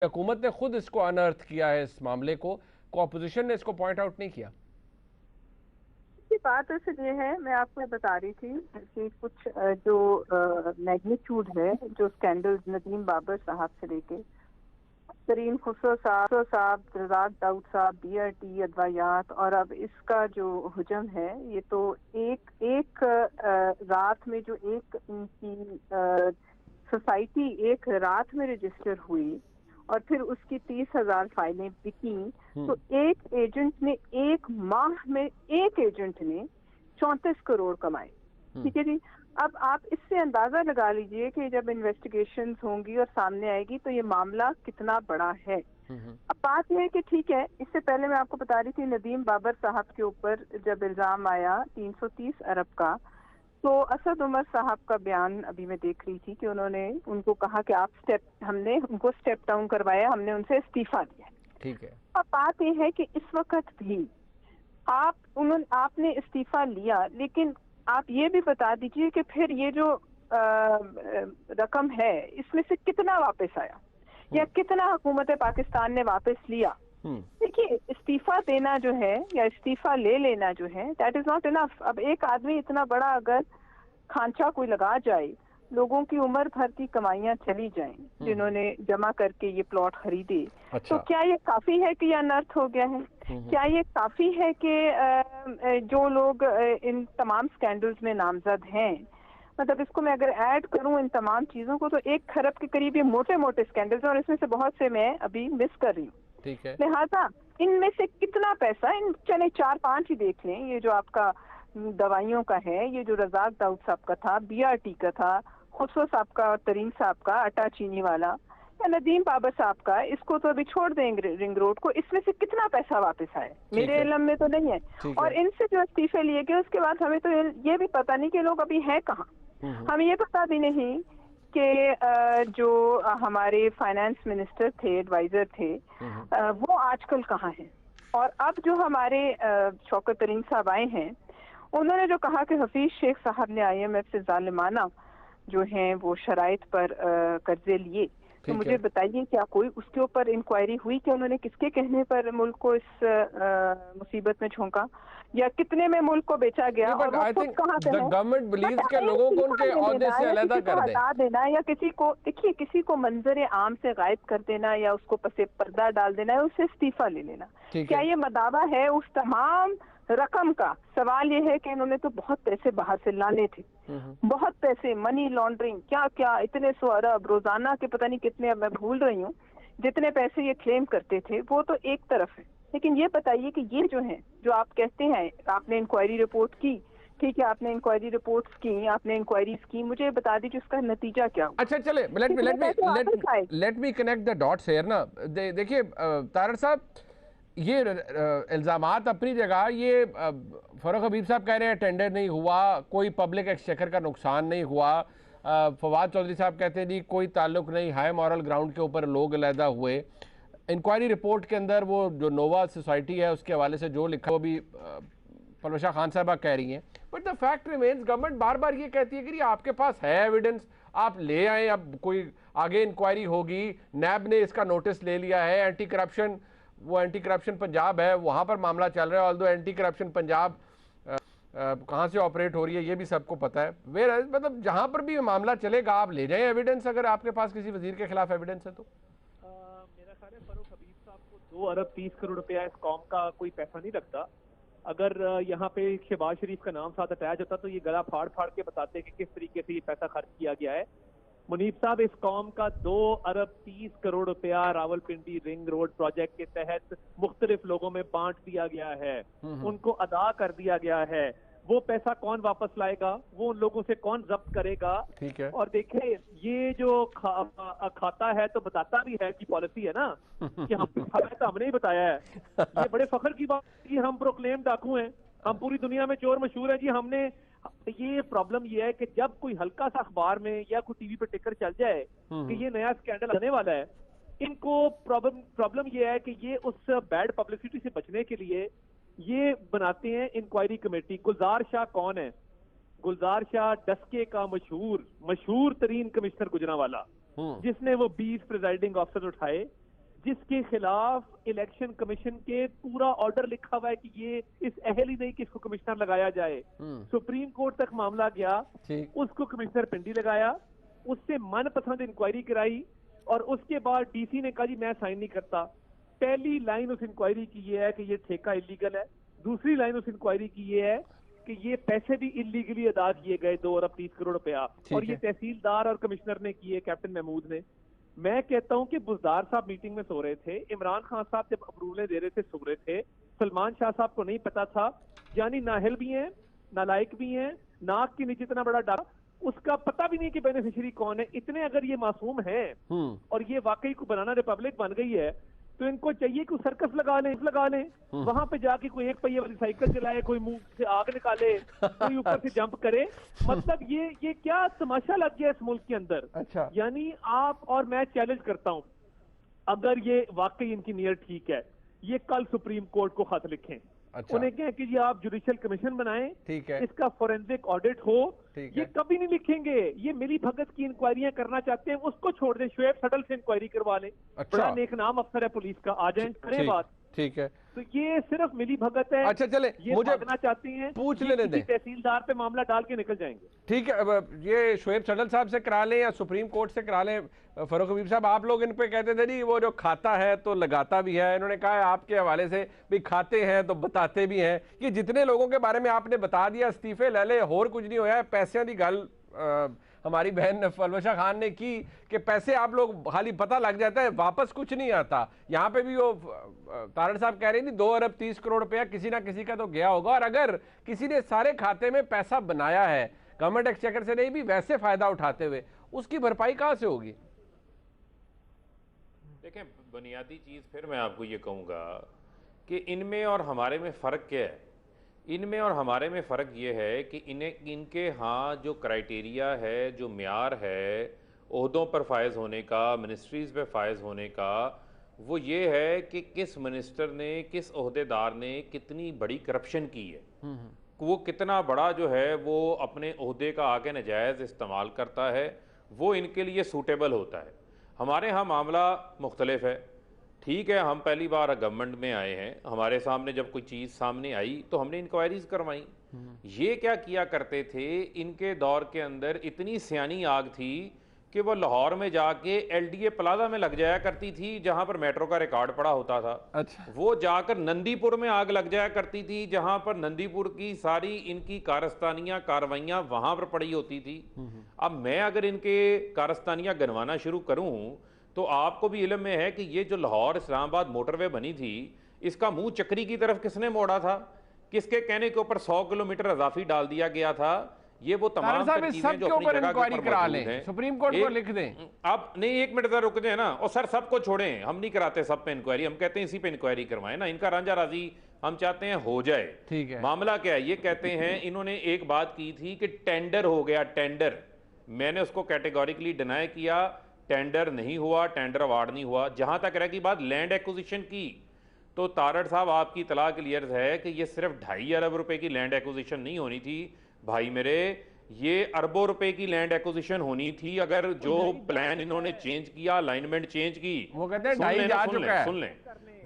حکومت نے خود اس کو انرتھ کیا ہے اس معاملے کو اپوزیشن نے اس کو پوائنٹ آؤٹ نہیں کیا؟ بات اصل یہ ہے، میں آپ کو بتا رہی تھی کہ کچھ جو میگنیچیوڈ ہے، جو اسکینڈل ندیم بابر صاحب سے لے کے ترین خسرو صاحب، رزاق داؤد صاحب، بی آر ٹی ادویات، اور اب اس کا جو حجم ہے، یہ تو ایک رات میں جو ایک ان کی سوسائٹی ایک رات میں رجسٹر ہوئی اور پھر اس کی 30,000 فائلیں بکیں، تو ایک ایجنٹ نے ایک ماہ میں 34 کروڑ کمائے. ٹھیک ہے جی. اب آپ اس سے اندازہ لگا لیجئے کہ جب انویسٹیگیشنز ہوں گی اور سامنے آئے گی تو یہ معاملہ کتنا بڑا ہے. اب بات یہ ہے کہ ٹھیک ہے، اس سے پہلے میں آپ کو بتا رہی تھی ندیم بابر صاحب کے اوپر جب الزام آیا 330 ارب کا، تو اسد عمر صاحب کا بیان ابھی میں دیکھ رہی تھی کہ انہوں نے ان کو کہا کہ ہم نے ان کو اسٹیپ ڈاؤن کروایا، ہم نے ان سے استعفیٰ دیا. ٹھیک ہے. اب بات یہ ہے کہ اس وقت بھی آپ نے استعفیٰ لیا، لیکن آپ یہ بھی بتا دیجئے کہ پھر یہ جو رقم ہے اس میں سے کتنا واپس آیا یا کتنا حکومت پاکستان نے واپس لیا. دیکھیے، استعفیٰ دینا جو ہے یا استعفیٰ لے لینا جو ہے دیٹ از ناٹ انف. اب ایک آدمی اتنا بڑا اگر کھانچا کوئی لگا جائے، لوگوں کی عمر بھر کی کمائیاں چلی جائیں جنہوں نے جمع کر کے یہ پلاٹ خریدے، تو کیا یہ کافی ہے کہ یہ انرتھ ہو گیا ہے؟ کیا یہ کافی ہے کہ جو لوگ ان تمام سکینڈلز میں نامزد ہیں، مطلب اس کو میں اگر ایڈ کروں ان تمام چیزوں کو تو 1 کھرب کے قریب یہ موٹے موٹے سکینڈلز ہیں، اور اس میں سے بہت سے میں ابھی مس کر رہی ہوں. ٹھیک ہے. لہٰذا ان میں سے کتنا پیسہ، چلے 4-5 ہی دیکھ لیں، یہ جو آپ کا دوائیوں کا ہے، یہ جو رزاق داؤد صاحب کا تھا، بی آر ٹی کا تھا، خسرو صاحب کا اور ترین صاحب کا آٹا چینی والا، یا ندیم بابر صاحب کا، اس کو تو ابھی چھوڑ دیں رنگ روڈ کو، اس میں سے کتنا پیسہ واپس آئے میرے علم میں تو نہیں ہے. اور ان سے جو استعفے لیے گئے اس کے بعد ہمیں تو یہ بھی پتہ نہیں کہ لوگ ابھی ہیں کہاں. ہمیں یہ پتہ بھی نہیں کہ جو ہمارے فائنانس منسٹر تھے، ایڈوائزر تھے، وہ آج کل کہاں ہیں. اور اب جو ہمارے شوکت ترین صاحب آئے ہیں، انہوں نے جو کہا کہ حفیظ شیخ صاحب نے آئی ایم ایف سے ظالمانہ جو ہیں وہ شرائط پر قرضے لیے، تو مجھے بتائیے کیا کوئی اس کے اوپر انکوائری ہوئی کہ انہوں نے کس کے کہنے پر ملک کو اس مصیبت میں جھونکا، یا کتنے میں ملک کو بیچا گیا، اور وہ خود کہاں سے ہے؟ گورنمنٹ بلیوز کے لوگوں کو ان کے عہدے سے علیحدہ کر دیں، ہٹا دینا، یا کسی کو دیکھیے کسی کو منظر عام سے غائب کر دینا، یا اس کو پس پردہ ڈال دینا، یا اس سے استعفیٰ لے لینا. کیا یہ مداوع ہے اس تمام رقم کا؟ سوال یہ ہے کہ انہوں نے تو بہت پیسے باہر سے لانے تھے، بہت پیسے، منی لانڈرنگ، کیا کیا، اتنے 100 ارب روزانہ کے پتہ نہیں کتنے، اب میں بھول رہی ہوں، جتنے پیسے یہ کلیم کرتے تھے وہ تو ایک طرف ہے. لیکن یہ بتائیے کہ یہ جو ہیں جو آپ کہتے ہیں آپ نے انکوائری رپورٹ کی، ٹھیک ہے، آپ نے انکوائری رپورٹس کی، آپ نے انکوائریز کی، مجھے بتا دیجیے اس کا نتیجہ کیا ہوا. اچھا چلے let me connect the dots here نا. دیکھیے طاہر صاحب، یہ الزامات اپنی جگہ، یہ فاروق حبیب صاحب کہہ رہے ہیں ٹینڈر نہیں ہوا، کوئی پبلک ایکسچیکر کا نقصان نہیں ہوا، فواد چودھری صاحب کہتے ہیں جی کوئی تعلق نہیں، ہائی مورل گراؤنڈ کے اوپر لوگ علیحدہ ہوئے. انکوائری رپورٹ کے اندر وہ جو نووا سوسائٹی ہے اس کے حوالے سے جو لکھا وہ بھی پروشہ خان صاحبہ کہہ رہی ہیں. But the fact remains, government بار بار یہ کہتی ہے کہ آپ کے پاس ہے ایویڈنس، آپ لے آئیں، اب کوئی آگے انکوائری ہوگی، نیب نے اس کا نوٹس لے لیا ہے، اینٹی کرپشن پنجاب ہے وہاں پر معاملہ چل رہا ہے، آلدو اینٹی کرپشن پنجاب کہاں سے آپریٹ ہو رہی ہے یہ بھی سب کو پتہ ہے. مطلب جہاں پر بھی معاملہ چلے گا آپ لے جائیں ایویڈنس، اگر آپ کے پاس کسی وزیر کے خلاف ایویڈنس ہے تو. میرا خیال ہے فاروق حبیب صاحب کو 2 ارب 30 کروڑ روپیہ اس قوم کا کوئی پیسہ نہیں لگتا. اگر یہاں پہ شہباز شریف کا نام ساتھ اٹیچ ہوتا تو یہ گلا پھاڑ پھاڑ کے بتاتے کہ کس طریقے سے یہ پیسہ خرچ کیا گیا ہے. منیب صاحب، اس قوم کا 2 ارب 30 کروڑ روپیہ Rawal Pindi ring road project کے تحت مختلف لوگوں میں بانٹ دیا گیا ہے، ان کو ادا کر دیا گیا ہے. وہ پیسہ کون واپس لائے گا؟ وہ ان لوگوں سے کون ضبط کرے گا؟ اور دیکھیں یہ جو کھاتا ہے تو بتاتا بھی ہے کی پالیسی ہے نا کہ ہم نے ہی بتایا ہے. یہ بڑے فخر کی بات ہے کہ ہم پروکلیم ڈاکو ہیں، ہم پوری دنیا میں چور مشہور ہیں جی. ہم نے یہ پرابلم یہ ہے کہ جب کوئی ہلکا سا اخبار میں یا کوئی ٹی وی پہ ٹکر چل جائے کہ یہ نیا اسکینڈل آنے والا ہے، ان کو پرابلم یہ ہے کہ یہ اس بیڈ پبلسٹی سے بچنے کے لیے یہ بناتے ہیں انکوائری کمیٹی. گلزار شاہ کون ہے؟ گلزار شاہ ڈسکے کا مشہور ترین کمشنر گجرانوالا، جس نے وہ 20 پریزائڈنگ آفیسر اٹھائے جس کے خلاف الیکشن کمیشن کے پورا آرڈر لکھا ہوا ہے کہ یہ اس اہل ہی نہیں کہ اس کو کمشنر لگایا جائے. سپریم کورٹ تک معاملہ گیا, اس کو کمشنر پنڈی لگایا, اس سے من پسند انکوائری کرائی, اور اس کے بعد ڈی سی نے کہا جی میں سائن نہیں کرتا. پہلی لائن اس انکوائری کی یہ ہے کہ یہ ٹھیکہ انلیگل ہے. دوسری لائن اس انکوائری کی یہ ہے کہ یہ پیسے بھی انلیگلی ادا کیے گئے 2 ارب 30 کروڑ روپیہ, اور یہ تحصیلدار اور کمشنر نے کیے, کیپٹن محمود نے. میں کہتا ہوں کہ بزدار صاحب میٹنگ میں سو رہے تھے, عمران خان صاحب جب اپروولیں دے رہے تھے سو رہے تھے, سلمان شاہ صاحب کو نہیں پتا تھا, یعنی نااہل بھی ہیں, نالائق بھی ہیں, ناک کے نیچے اتنا بڑا ڈر, اس کا پتہ بھی نہیں کہ بینیفیشری کون ہے. اتنے اگر یہ معصوم ہیں اور یہ واقعی کو بنانا ریپبلک بن گئی ہے, تو ان کو چاہیے کہ سرکس لگا لیں, وہاں پہ جا کے کوئی ایک پہیے والی سائیکل چلائے, کوئی منہ سے آگ نکالے, کوئی اوپر سے جمپ کرے. مطلب یہ کیا تماشا لگ گیا اس ملک کے اندر. یعنی آپ اور میں چیلنج کرتا ہوں, اگر یہ واقعی ان کی نیت ٹھیک ہے, یہ کل سپریم کورٹ کو خط لکھیں, انہیں کہیں کہ یہ آپ جوڈیشل کمیشن بنائیں, اس کا فورینسک آڈٹ ہو. یہ کبھی نہیں لکھیں گے, یہ ملی بھگت کی انکوائریاں کرنا چاہتے ہیں, اس کو چھوڑ دیں, شعیب سٹل سے انکوائری کروا لیں, بڑا نیک نام افسر ہے پولیس کا, آ جائیں کریں بات. ٹھیک ہے, تو یہ صرف ملی بھگت ہے. اچھا چلے, یہ بھاگنا چاہتے ہیں, پوچھ لینے دیں, تحصیلدار پہ معاملہ ڈال کے نکل جائیں گے. ٹھیک ہے, یہ شعیب سٹل صاحب سے کرا لیں یا سپریم کورٹ سے کرا لیں. فاروق حبیب صاحب, آپ لوگ ان پہ کہتے تھے نہیں وہ جو کھاتا ہے تو لگاتا بھی ہے, انہوں نے کہا ہے آپ کے حوالے سے بھی کھاتے ہیں تو بتاتے بھی ہیں. کہ جتنے لوگوں کے بارے میں آپ نے بتا دیا استعفے لے لے, اور کچھ نہیں ہویا ہے. پیسے دی گل ہماری بہن فلوشہ خان نے کی کہ پیسے آپ لوگ خالی پتہ لگ جاتا ہے, واپس کچھ نہیں آتا. یہاں پہ بھی وہ تارڑ صاحب کہہ رہی تھی 2 ارب 30 کروڑ روپیہ کسی نہ کسی کا تو گیا ہوگا, اور اگر کسی نے سارے کھاتے میں پیسہ بنایا ہے گورنمنٹ ایکسچیکر سے نہیں بھی ویسے فائدہ اٹھاتے ہوئے, اس کی بھرپائی کہاں سے ہوگی؟ دیکھیں, بنیادی چیز پھر میں آپ کو یہ کہوں گا کہ ان میں اور ہمارے میں فرق کیا ہے. ان میں اور ہمارے میں فرق یہ ہے کہ ان کے ہاں جو کرائیٹیریا ہے, جو معیار ہے عہدوں پر فائز ہونے کا, منسٹریز پہ فائز ہونے کا, وہ یہ ہے کہ کس منسٹر نے, کس عہدیدار نے کتنی بڑی کرپشن کی ہے, وہ کتنا بڑا جو ہے وہ اپنے عہدے کا آگے ناجائز استعمال کرتا ہے, وہ ان کے لیے سوٹیبل ہوتا ہے. ہمارے ہاں معاملہ مختلف ہے. ٹھیک ہے, ہم پہلی بار گورنمنٹ میں آئے ہیں, ہمارے سامنے جب کوئی چیز سامنے آئی تو ہم نے انکوائریز کروائیں. یہ کیا کیا کرتے تھے, ان کے دور کے اندر اتنی سیانی آگ تھی کہ وہ لاہور میں جا کے ایل ڈی اے پلازا میں لگ جایا کرتی تھی جہاں پر میٹرو کا ریکارڈ پڑا ہوتا تھا. وہ جا کر نندی پور میں آگ لگ جایا کرتی تھی جہاں پر نندی پور کی ساری ان کی کارستانیاں کاروائیاں وہاں پر پڑی ہوتی تھی. اب میں اگر ان کے کارستانیاں گنوانا شروع کروں تو آپ کو بھی علم میں ہے کہ یہ جو لاہور اسلام آباد موٹر وے بنی تھی, اس کا منہ چکری کی طرف کس نے موڑا تھا, کس کے کہنے کے اوپر 100 کلومیٹر اضافی ڈال دیا گیا تھا. یہ وہ تمام چیزیں جو اپنی جگہ کے اوپر موجود ہیں, سپریم کورٹ کو لکھ دیں. اب نہیں, ایک منٹ ذرا رک جائیں نا, اور سر سب کو چھوڑیں, ہم نہیں کراتے سب پہ انکوائری, ہم کہتے ہیں اسی پہ انکوائری کروائیں نا. ان کا رانجھا راضی ہم چاہتے ہیں ہو جائے. معاملہ کیا ہے, یہ کہتے ہیں انہوں نے ایک بات کی تھی کہ ٹینڈر ہو گیا, ٹینڈر. میں نے اس کو کیٹیگوریکلی ڈینائی کیا, ٹینڈر نہیں ہوا, ٹینڈر ایوارڈ نہیں ہوا. جہاں تک رہ گئی بات لینڈ ایکوزیشن کی, تو تارڑ صاحب آپ کی اطلاع کلیئر ہے کہ یہ صرف 2.5 ارب روپے کی لینڈ ایکوزیشن نہیں ہونی تھی بھائی میرے, یہ اربوں روپے کی لینڈ ایکوزیشن ہونی تھی. اگر جو پلان انہوں نے چینج کیا, الائنمنٹ چینج کی, وہ کہتے ہیں 2.5 جا چکا ہے, سن لیں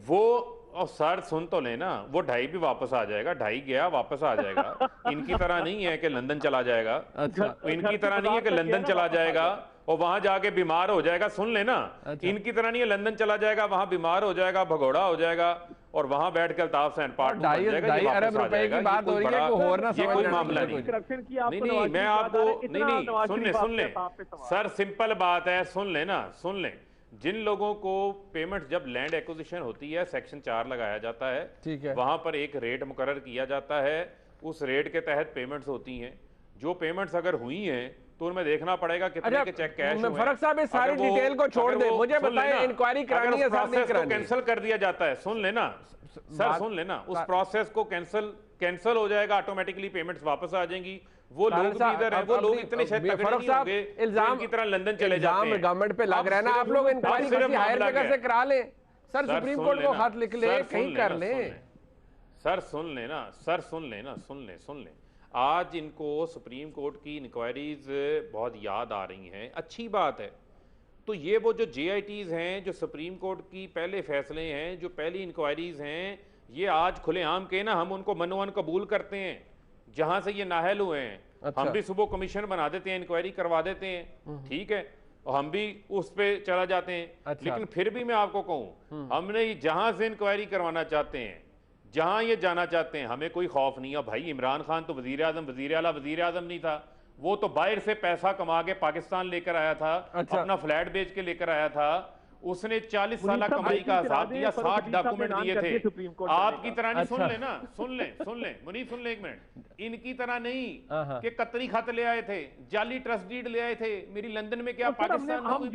وہ سر سن تو لینا, وہ 2.5 بھی واپس آ جائے گا, 2.5 گیا واپس آ جائے گا. ان کی طرح نہیں ہے کہ لندن چلا جائے گا, ان کی طرح نہیں ہے کہ لندن چلا جائے گا اور وہاں جا کے بیمار ہو جائے گا. سن لینا, ان کی طرح نہیں ہے لندن چلا جائے گا, وہاں بیمار ہو جائے گا, بھگوڑا ہو جائے گا اور وہاں بیٹھ کے الطاف حسین پارٹ 2 بن جائے گا, یہ واپس آ جائے گا. یہ کوئی معاملہ نہیں. میں آپ کو نہیں, سن لیں سر, سمپل بات ہے, سن لیں نا, سن لیں. جن لوگوں کو پیمنٹ جب لینڈ ایکوزیشن ہوتی ہے, سیکشن 4 لگایا جاتا ہے, وہاں پر ایک ریٹ مقرر کیا جاتا ہے, اس ریٹ کے تحت پیمنٹس ہوتی ہیں. جو پیمنٹس اگر ہوئی ہیں تو ان میں دیکھنا پڑے گا کتنے کے چیک کیش ہوئے ہیں. فرق صاحب اس ساری ڈیٹیل کو چھوڑ دیں, مجھے بتائیں انکوائری کرانی ہے صاحب نہیں کرانی. کینسل کر دیا جاتا ہے, سن لینا سر, سن لینا, اس پروسیس کو کینسل ہو جائے گا, آٹومیٹکلی پیمنٹس واپس آ جائیں گی. وہ لوگ بھی ادھر ہیں, وہ لوگ اتنے شاید تگڑے نہیں ہوں گے ان کی طرح لندن چلے جاتے ہیں. گورنمنٹ پہ لگ رہا ہے نا, آپ لوگ انکوائری کسی ہائر جگہ سے کرا لیں. سر سپریم کورٹ کو خط لکھ لیں, کہیں کر لیں. سر سن لینا, سر سن لینا, سن لیں. آج ان کو سپریم کورٹ کی انکوائریز بہت یاد آ رہی ہیں, اچھی بات ہے. تو یہ وہ جو JITs ہیں, جو سپریم کورٹ کی پہلے فیصلے ہیں, جو پہلی انکوائریز ہیں, یہ آج کھلے عام کے نا ہم ان کو منوان قبول کرتے ہیں جہاں سے یہ نااہل ہوئے ہیں. ہم بھی صبح کمیشن بنا دیتے ہیں, انکوائری کروا دیتے ہیں, ٹھیک ہے, اور ہم بھی اس پہ چلا جاتے ہیں. لیکن پھر بھی میں آپ کو کہوں, ہم نے جہاں سے انکوائری کروانا چاہتے ہیں, جہاں یہ جانا چاہتے ہیں, ہمیں کوئی خوف نہیں ہے. بھائی عمران خان تو وزیر اعظم, وزیر اعلیٰ وزیر اعظم نہیں تھا, وہ تو باہر سے پیسہ کما کے پاکستان لے کر آیا تھا, اپنا فلیٹ بیچ کے لے کر آیا تھا. اس نے 40 سالہ کمائی کا حساب دیا, 60 ڈاکومنٹ دیے تھے. آپ کی طرح نہیں, سن لیں نا, سن لیں منیف, سن لیں ایک منٹ, ان کی طرح نہیں کہ قطری خط لے آئے تھے, جالی ٹرسٹ ڈیڈ لے آئے تھے. میری لندن میں کیا پاکستان میں کوئی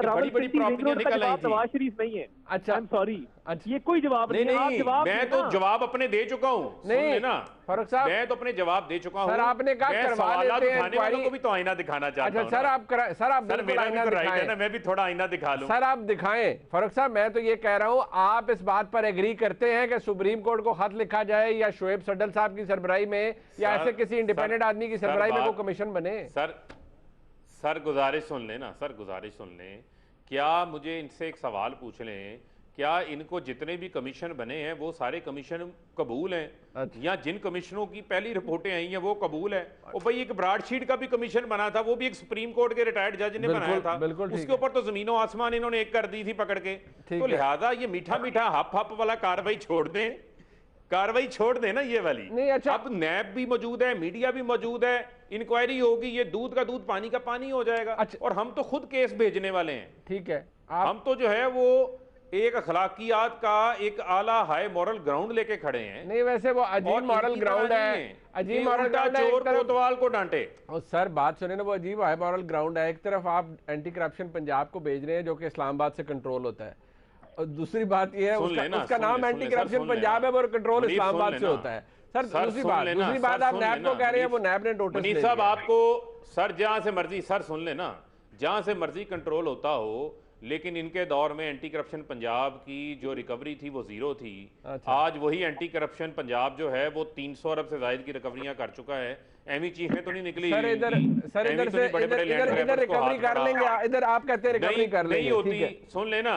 بڑی بڑی پراپرٹیاں نکل آئی تھی. نواز شریف نہیں ہے. اچھا سوری, یہ کوئی جواب نہیں, میں تو جواب اپنے دے چکا ہوں. نہیں فاروق صاحب, میں تو اپنے جواب دے چکا ہوں. سر آپ نے کہا کروا لیتے ہیں اٹھانے والوں کو بھی تو آئینہ دکھانا چاہتا ہوں. سر آپ بالکل آئینہ دکھائیں, میں بھی تھوڑا آئینہ دکھا لوں. سر آپ دکھائیں. فاروق صاحب میں تو یہ کہہ رہا ہوں, آپ اس بات پر ایگری کرتے ہیں کہ سپریم کورٹ کو خط لکھا جائے یا شعیب صڈل صاحب کی سربراہی میں یا ایسے کسی انڈیپینڈنٹ آدمی کی سربراہی میں وہ کمیشن بنے؟ سر گزارش سن لیں نا, سر گزارش سن لیں. کیا مجھے ان سے ایک سوال پوچھ لیں, کیا ان کو جتنے بھی کمیشن بنے ہیں وہ سارے کمیشن قبول ہیں, یا جن کمیشنوں کی پہلی رپورٹیں آئی ہیں وہ قبول ہیں؟ اور بھئی ایک براڈ شیٹ کا بھی کمیشن بنا تھا, وہ بھی ایک سپریم کورٹ کے ریٹائرڈ جج نے بنایا تھا, اس کے اوپر تو زمین و آسمان انہوں نے ایک کر دی تھی پکڑ کے. تو لہٰذا یہ میٹھا میٹھا ہپ ہپ والا کاروائی چھوڑ دیں, کاروائی چھوڑ دیں نا یہ والی. اب نیب بھی موجود ہے, میڈیا بھی موجود ہے, انکوائری ہوگی, یہ دودھ کا دودھ پانی کا پانی ہو جائے گا. اور ہم تو خود کیس بھیجنے والے ہیں. ٹھیک ہے, ہم تو جو ہے وہ ایک اخلاقیات کا ایک اعلیٰ ہائی مورل گراؤنڈ لے کے کھڑے ہیں. نہیں ویسے وہ عجیب مورل گراؤنڈ ہے, عجیب مورل گراؤنڈ ہے. چور کوتوال کو ڈانٹے. سر بات سنیں نا, وہ عجیب ہائی مورل گراؤنڈ ہے. ایک طرف آپ اینٹی کرپشن پنجاب کو بھیج رہے ہیں جو کہ اسلام آباد سے کنٹرول ہوتا ہے, اور دوسری بات یہ ہے اس کا نام اینٹی کرپشن پنجاب ہے اور کنٹرول اسلام آباد سے ہوتا ہے. سر دوسری بات آپ نیب کو کہہ رہے ہیں, وہ نیب نے نوٹس منیف صاحب آپ کو, سر جہاں سے مرضی, سر سن لیں نا, جہاں سے مرضی کنٹرول ہوتا ہو, لیکن ان کے دور میں اینٹی کرپشن پنجاب کی جو ریکوری تھی وہ 0 تھی. آج وہی اینٹی کرپشن پنجاب جو ہے وہ 300 ارب سے زائد کی ریکوریاں کر چکا ہے. ایمی چیخیں تو نہیں نکلی. سر ادھر سے ادھر ریکوری کر لیں گے, ادھر آپ کہتے ہیں ریکوری کر لیں گے. نہیں ہوتی, سن لینا,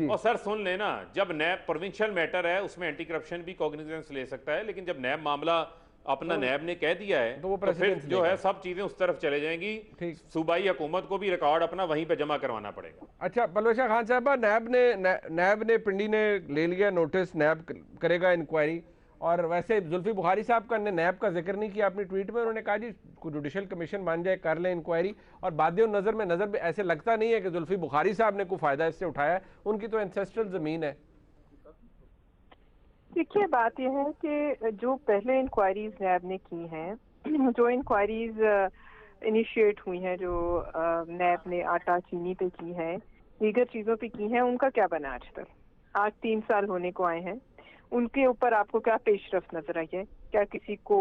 اور سر سن لینا, جب نیب پروونشل میٹر ہے اس میں اینٹی کرپشن بھی کوگنیزنس لے سکتا ہے, لیکن جب نیب معاملہ اپنا نیب نے کہہ دیا ہے تو پھر جو ہے سب چیزیں اس طرف چلے جائیں گی. صوبائی حکومت کو بھی ریکارڈ اپنا وہیں پہ جمع کروانا پڑے گا. اچھا پلوشا خان صاحبہ, نیب نے پنڈی نے لے لیا نوٹس, نیب کرے گا انکوائری. اور ویسے زلفی بخاری صاحب کا نے نیب کا ذکر نہیں کیا اپنی ٹویٹ میں, انہوں نے کہا جی جوڈیشل کمیشن بن جائے, کر لیں انکوائری. اور بادی نظر میں نظر بھی ایسے لگتا نہیں ہے کہ زلفی بخاری صاحب نے کوئی فائدہ اس سے اٹھایا ہے, ان کی تو انسیسٹرل زمین ہے. دیکھیے بات یہ ہے کہ جو پہلے انکوائریز نیب نے کی ہیں, جو انکوائریز انیشیٹ ہوئی ہیں, جو نیب نے آٹا چینی پہ کی ہیں, دیگر چیزوں پہ کی ہیں, ان کا کیا بنا آج تک؟ آج 3 سال ہونے کو آئے ہیں, ان کے اوپر آپ کو کیا پیش رفت نظر آئی ہے؟ کیا کسی کو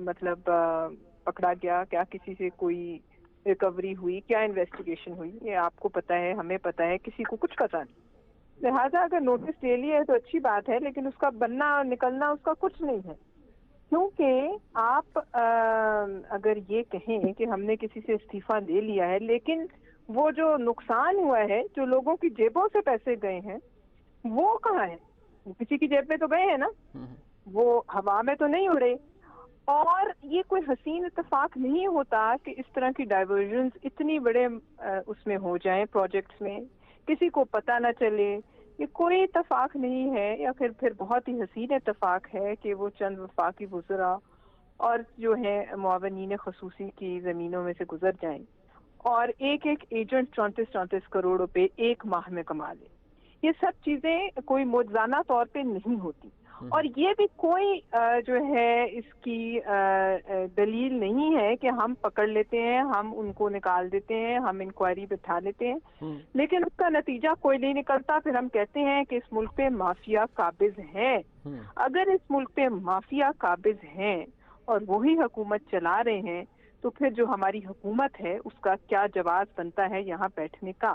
مطلب پکڑا گیا؟ کیا کسی سے کوئی ریکوری ہوئی؟ کیا انویسٹیگیشن ہوئی؟ یہ آپ کو پتا ہے, ہمیں پتا ہے, کسی کو کچھ پتا نہیں. لہٰذا اگر نوٹس لے لیا ہے تو اچھی بات ہے, لیکن اس کا بننا نکلنا اس کا کچھ نہیں ہے. کیونکہ آپ اگر یہ کہیں کہ ہم نے کسی سے استعفیٰ لے لیا ہے, لیکن وہ جو نقصان ہوا ہے, جو لوگوں کی جیبوں سے پیسے گئے ہیں, وہ کہاں ہیں؟ کسی کی جیب میں تو گئے ہیں نا, وہ ہوا میں تو نہیں اڑے. اور یہ کوئی حسین اتفاق نہیں ہوتا کہ اس طرح کی ڈائیورژنز اتنی بڑے اس میں ہو جائیں پروجیکٹس میں, کسی کو پتہ نہ چلے. یہ کوئی اتفاق نہیں ہے, یا پھر بہت ہی حسین اتفاق ہے کہ وہ چند وفاقی وزراء اور جو ہے معاونین خصوصی کی زمینوں میں سے گزر جائیں اور ایک ایجنٹ 34 کروڑ روپے ایک ماہ میں کما لے. یہ سب چیزیں کوئی معجزانہ طور پہ نہیں ہوتی, اور یہ بھی کوئی جو ہے اس کی دلیل نہیں ہے کہ ہم پکڑ لیتے ہیں, ہم ان کو نکال دیتے ہیں, ہم انکوائری بٹھا لیتے ہیں, لیکن اس کا نتیجہ کوئی نہیں نکلتا. پھر ہم کہتے ہیں کہ اس ملک پہ مافیا قابض ہیں. اگر اس ملک پہ مافیا قابض ہیں اور وہی حکومت چلا رہے ہیں, تو پھر جو ہماری حکومت ہے اس کا کیا جواز بنتا ہے یہاں بیٹھنے کا.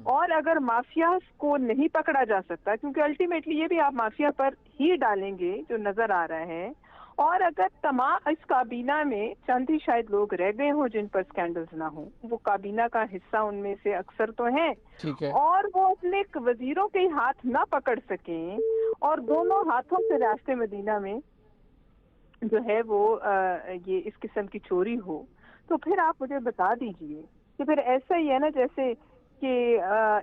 اور اگر مافیا کو نہیں پکڑا جا سکتا, کیونکہ الٹیمیٹلی یہ بھی آپ مافیا پر ہی ڈالیں گے جو نظر آ رہا ہے, اور اگر تمام اس کابینہ میں چند ہی شاید لوگ رہ گئے ہوں جن پر سکینڈلز نہ ہوں، وہ کابینہ کا حصہ ان میں سے اکثر تو ہیں، ٹھیک ہے، اور وہ اپنے وزیروں کے ہاتھ نہ پکڑ سکیں اور دونوں ہاتھوں سے ریاست مدینہ میں جو ہے وہ یہ اس قسم کی چوری ہو، تو پھر آپ مجھے بتا دیجئے کہ پھر ایسا ہی ہے نا جیسے کہ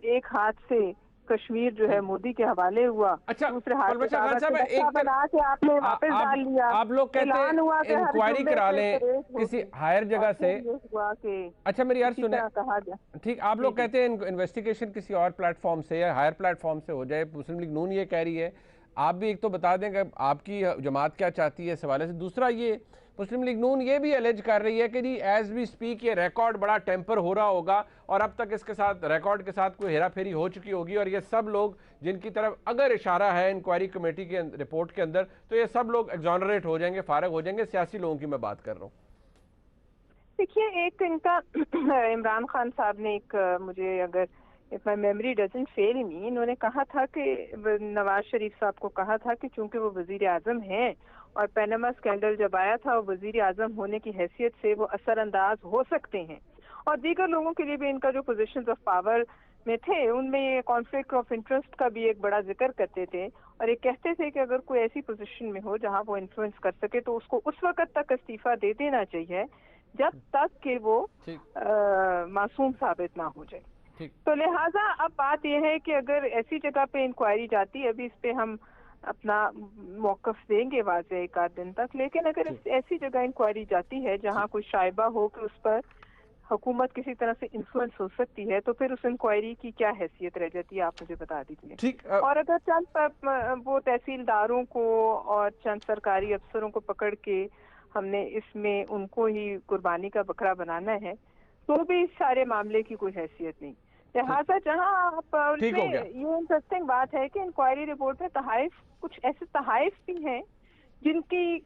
ایک ہاتھ سے کشمیر جو ہے مودی کے حوالے ہوا، اچھا دوسرے ہاتھ سے پرمیش خان کاغذ صاحب، پہ دستہ بنا کے آپ نے واپس ڈال لیا، آپ لوگ کہتے اعلان ہوا ہیں کہ ہر انکوائری جمعے کرا پہ لیں پریڈ کسی ہوگی، ہائر اور جگہ سے. پھر یہ ہوا کہ اچھا میری عرض اسی سنیں، طرح کہا گیا. ٹھیک، آپ لوگ کہتے ہیں انویسٹیگیشن کسی اور پلیٹ فارم سے یا ہائر پلیٹ فارم سے ہو جائے، مسلم لیگ نون یہ کہہ رہی ہے. آپ بھی ایک تو بتا دیں کہ آپ کی جماعت کیا چاہتی ہے اس حوالے سے. دوسرا یہ مسلم لیگ نون یہ بھی الیج کر رہی ہے کہ جی ایز وی سپیک یہ ریکارڈ بڑا ٹیمپر ہو رہا ہوگا اور اب تک اس کے ساتھ ریکارڈ کے ساتھ کوئی ہیرا پھیری ہو چکی ہوگی، اور یہ سب لوگ جن کی طرف اگر اشارہ ہے انکوائری کمیٹی کے رپورٹ کے اندر تو یہ سب لوگ ایگزونریٹ ہو جائیں گے، فارغ ہو جائیں گے. سیاسی لوگوں کی میں بات کر رہا ہوں. دیکھیے ایک ان کا عمران خان صاحب نے ایک مجھے اگر if my memory doesn't fail me انہوں نے کہا تھا کہ نواز شریف صاحب کو کہا تھا کہ چونکہ وہ وزیر اعظم ہیں اور پیناما اسکینڈل جب آیا تھا وہ وزیر اعظم ہونے کی حیثیت سے وہ اثر انداز ہو سکتے ہیں، اور دیگر لوگوں کے لیے بھی ان کا جو پوزیشنز آف پاور میں تھے ان میں یہ کانفلکٹ آف انٹرسٹ کا بھی ایک بڑا ذکر کرتے تھے، اور ایک کہتے تھے کہ اگر کوئی ایسی پوزیشن میں ہو جہاں وہ انفلوئنس کر سکے تو اس کو اس وقت تک استعفیٰ دے دینا چاہیے جب تک کہ وہ معصوم ثابت نہ ہو جائے. تو لہٰذا اب بات یہ ہے کہ اگر ایسی جگہ پہ انکوائری جاتی ہے، ابھی اس پہ ہم اپنا موقف دیں گے واضح ایک آدھ دن تک، لیکن اگر ایسی جگہ انکوائری جاتی ہے جہاں کوئی شائبہ ہو کہ اس پر حکومت کسی طرح سے انفلوئنس ہو سکتی ہے، تو پھر اس انکوائری کی کیا حیثیت رہ جاتی ہے آپ مجھے بتا دیجیے. اور اگر چند وہ تحصیلداروں کو اور چند سرکاری افسروں کو پکڑ کے ہم نے اس میں ان کو ہی قربانی کا بکرا بنانا ہے تو بھی اس سارے معاملے کی کوئی حیثیت نہیں. لہٰذا جہاں آپ یہ انٹرسٹنگ بات ہے کہ انکوائری رپورٹ میں تحائف کچھ ایسے تحائف بھی ہیں جن کی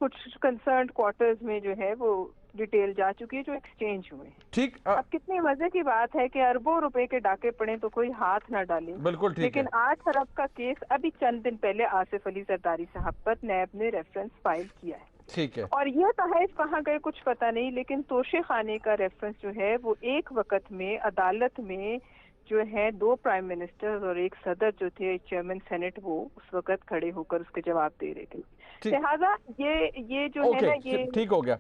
کچھ کنسرنڈ کوارٹرز میں جو ہے وہ ڈیٹیل جا چکی ہے جو ایکسچینج ہوئے ہیں. ٹھیک، اب کتنی مزے کی بات ہے کہ اربوں روپے کے ڈاکے پڑیں تو کوئی ہاتھ نہ ڈالے، بالکل ٹھیک ہے. لیکن 8 ارب کا کیس ابھی چند دن پہلے آصف علی زرداری صاحب پر نیب نے ریفرنس فائل کیا ہے. ٹھیک ہے، اور یہ تحائف کہاں گئے کچھ پتہ نہیں، لیکن توشے خانے کا ریفرنس جو ہے وہ ایک وقت میں عدالت میں جو ہے 2 پرائم منسٹر اور ایک صدر جو تھے چیئرمین سینٹ وہ اس وقت کھڑے ہو کر اس کے جواب دے رہے تھے. لہٰذا یہ جو ہے نا یہ ٹھیک ہو گیا.